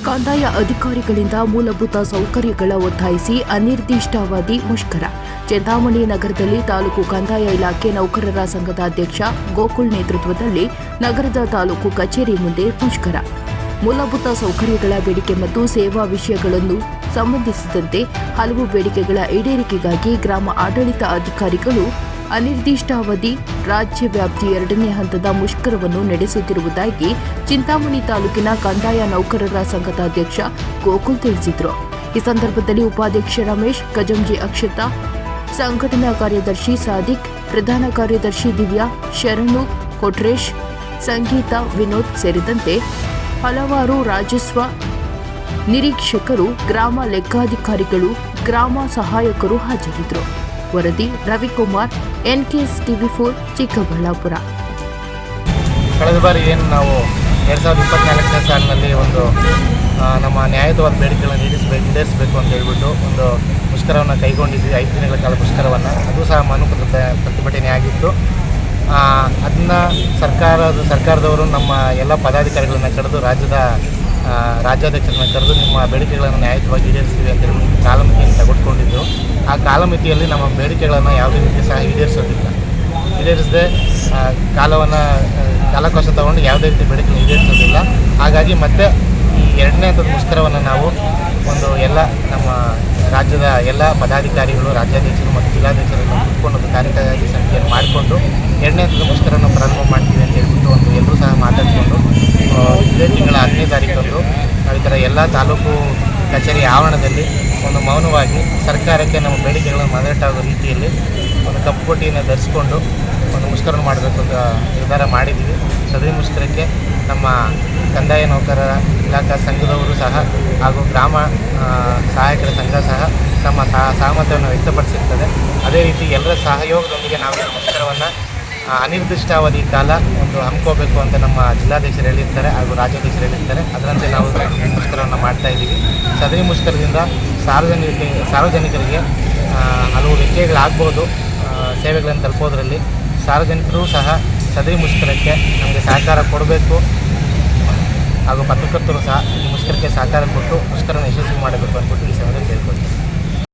ಕಂದಾಯ ಅಧಿಕಾರಿಗಳಿಂದ ಮೂಲಭೂತ ಸೌಕರ್ಯಗಳ ಒತ್ತಾಯಿಸಿ ಅನಿರ್ದಿಷ್ಟಾವಧಿ ಮುಷ್ಕರ. ಚಿಂತಾಮಣಿ ನಗರದಲ್ಲಿ ತಾಲೂಕು ಕಂದಾಯ ಇಲಾಖೆ ನೌಕರರ ಸಂಘದ ಅಧ್ಯಕ್ಷ ಗೋಕುಲ್ ನೇತೃತ್ವದಲ್ಲಿ ನಗರದ ತಾಲೂಕು ಕಚೇರಿ ಮುಂದೆ ಮುಷ್ಕರ. ಮೂಲಭೂತ ಸೌಕರ್ಯಗಳ ಬೇಡಿಕೆ ಮತ್ತು ಸೇವಾ ವಿಷಯಗಳನ್ನು ಸಂಬಂಧಿಸಿದಂತೆ ಹಲವು ಬೇಡಿಕೆಗಳ ಈಡೇರಿಕೆಗಾಗಿ ಗ್ರಾಮ ಆಡಳಿತ ಅಧಿಕಾರಿಗಳು ಅನಿರ್ದಿಷ್ಟಾವಧಿ ರಾಜ್ಯ ವ್ಯಾಪ್ತಿ 2ನೇ ಹಂತದ ಮುಷ್ಕರವನ್ನು ನಡೆಸುತ್ತಿರುವುದಾಗಿ ಚಿಂತಾಮಣಿ ತಾಲೂಕಿನ ಕಂದಾಯ ನೌಕರರ ಸಂಘದ ಅಧ್ಯಕ್ಷ ಗೋಕುಲ್ ತಿಳಿಸಿದರು. ಈ ಸಂದರ್ಭದಲ್ಲಿ ಉಪಾಧ್ಯಕ್ಷ ರಮೇಶ್, ಖಜಂಜಿ ಅಕ್ಷತಾ, ಸಂಘಟನಾ ಕಾರ್ಯದರ್ಶಿ ಸಾದಿಕ್, ಪ್ರಧಾನ ಕಾರ್ಯದರ್ಶಿ ದಿವ್ಯಾ, ಶರಣು, ಕೊಟ್ರೇಶ್, ಸಂಗೀತ, ವಿನೋದ್ ಸೇರಿದಂತೆ ಹಲವಾರು ರಾಜಸ್ವ ನಿರೀಕ್ಷಕರು, ಗ್ರಾಮ ಲೆಕ್ಕಾಧಿಕಾರಿಗಳು, ಗ್ರಾಮ ಸಹಾಯಕರು ಹಾಜರಿದ್ದರು. ವರದಿ ರವಿಕುಮಾರ್, NKS TV4, ಚಿಕ್ಕಬಳ್ಳಾಪುರ. ಕಳೆದ ಬಾರಿ ಏನು ನಾವು 2024ನೇ ಸಾಲಿನಲ್ಲಿ ಒಂದು ನಮ್ಮ ನ್ಯಾಯಯುತವಾದ ಬೇಡಿಕೆಗಳನ್ನು ಈಡೇರಿಸಬೇಕು ಅಂತ ಹೇಳ್ಬಿಟ್ಟು ಒಂದು ಮುಷ್ಕರವನ್ನು ಕೈಗೊಂಡಿದ್ವಿ. 5 ದಿನಗಳ ಕಾಲ ಮುಷ್ಕರವನ್ನು, ಅದು ಸಹ ಮಾನವ ಪ್ರತಿಭಟನೆ ಆಗಿತ್ತು. ಅದನ್ನು ಸರ್ಕಾರದವರು ನಮ್ಮ ಎಲ್ಲ ಪದಾಧಿಕಾರಿಗಳನ್ನು ಕರೆದು ರಾಜ್ಯಾಧ್ಯಕ್ಷರನ್ನು ಕರೆದು ನಿಮ್ಮ ಬೇಡಿಕೆಗಳನ್ನು ನ್ಯಾಯಯುತವಾಗಿ ಈಡೇರಿಸ್ತೀವಿ ಅಂತ ಹೇಳಿ ಕಾಲಮಿತಿಯನ್ನು ತೆಗೆದುಕೊಂಡಿದ್ದು, ಆ ಕಾಲಮಿತಿಯಲ್ಲಿ ನಮ್ಮ ಬೇಡಿಕೆಗಳನ್ನು ಯಾವುದೇ ರೀತಿ ಸಹ ಈಡೇರಿಸದೆ ಕಾಲಕೋಶ ತಗೊಂಡು ಯಾವುದೇ ರೀತಿ ಬೇಡಿಕೆಗಳನ್ನು ಈಡೇರಿಸೋದಿಲ್ಲ. ಹಾಗಾಗಿ ಮತ್ತೆ ಈ 2ನೇ ಹಂತದ ಮುಷ್ಕರವನ್ನು ನಾವು ಎಲ್ಲ ನಮ್ಮ ರಾಜ್ಯದ ಎಲ್ಲ ಪದಾಧಿಕಾರಿಗಳು, ರಾಜ್ಯಾಧ್ಯಕ್ಷರು ಮತ್ತು ಜಿಲ್ಲಾಧ್ಯಕ್ಷರನ್ನು ಕೂತ್ಕೊಂಡು ಕಾರ್ಯಕಾರಿ ಸಮಿತಿಯನ್ನು ಮಾಡಿಕೊಂಡು 2ನೇ ಹಂತದ ಮುಷ್ಕರವನ್ನು ಪ್ರಾರಂಭ ಮಾಡ್ತೀವಿ ಅಂತ ಹೇಳ್ಬಿಟ್ಟು ಎಲ್ಲರೂ ಸಹ ಮಾತಾಡಿಕೊಂಡು ಇದೇ ತಿಂಗಳ 10ನೇ ತಾರೀಕಂದು ನಾವು ಈ ಥರ ಎಲ್ಲ ತಾಲೂಕು ಕಚೇರಿ ಆವರಣದಲ್ಲಿ ಒಂದು ಮೌನವಾಗಿ ಸರ್ಕಾರಕ್ಕೆ ನಮ್ಮ ಬೇಡಿಕೆಗಳನ್ನು ಮನದಟ್ಟಾಗುವ ರೀತಿಯಲ್ಲಿ ಒಂದು ಕಪ್ಪು ಪಟ್ಟಿಯನ್ನು ಧರಿಸಿಕೊಂಡು ಒಂದು ಮುಷ್ಕರವನ್ನು ಮಾಡಬೇಕು ಅಂತ ನಿರ್ಧಾರ ಮಾಡಿದ್ದೀವಿ. ಸದರಿ ಮುಷ್ಕರಕ್ಕೆ ನಮ್ಮ ಕಂದಾಯ ನೌಕರರ ಇಲಾಖಾ ಸಂಘದವರು ಸಹ ಹಾಗೂ ಗ್ರಾಮ ಸಹಾಯಕರ ಸಂಘ ಸಹ ತಮ್ಮ ಸಹಮತವನ್ನು ವ್ಯಕ್ತಪಡಿಸಿರ್ತದೆ. ಅದೇ ರೀತಿ ಎಲ್ಲರ ಸಹಯೋಗದೊಂದಿಗೆ ನಾವು ಈ ಮುಷ್ಕರವನ್ನು ಅನಿರ್ದಿಷ್ಟಾವಧಿ ಕಾಲ ಹಮ್ಮಿಕೋಬೇಕು ಅಂತ ನಮ್ಮ ಜಿಲ್ಲಾಧ್ಯಕ್ಷರು ಹೇಳಿರ್ತಾರೆ ಹಾಗೂ ರಾಜ್ಯಾಧ್ಯಕ್ಷರು ಹೇಳಿರ್ತಾರೆ. ಅದರಂತೆ ನಾವು ಮುಷ್ಕರವನ್ನು ಮಾಡ್ತಾಯಿದ್ದೀವಿ. ಸದರಿ ಮುಷ್ಕರದಿಂದ ಸಾರ್ವಜನಿಕರಿಗೆ ಹಲವು ವ್ಯತ್ಯಯಗಳಾಗ್ಬೋದು. ಸೇವೆಗಳನ್ನು ತಲುಪೋದ್ರಲ್ಲಿ ಸಾರ್ವಜನಿಕರು ಸಹ ಸದರಿ ಮುಷ್ಕರಕ್ಕೆ ನಮಗೆ ಸಹಕಾರ ಕೊಡಬೇಕು ಹಾಗೂ ಪತ್ರಕರ್ತರು ಸಹ ಈ ಮುಷ್ಕರಕ್ಕೆ ಸಹಕಾರ ಕೊಟ್ಟು ಮುಷ್ಕರನ ಯಶಸ್ವಿ ಮಾಡಬೇಕು ಅಂದ್ಬಿಟ್ಟು ಈ ಸಮಯದಲ್ಲಿ ಕೇಳ್ಕೊಳ್ತೀನಿ.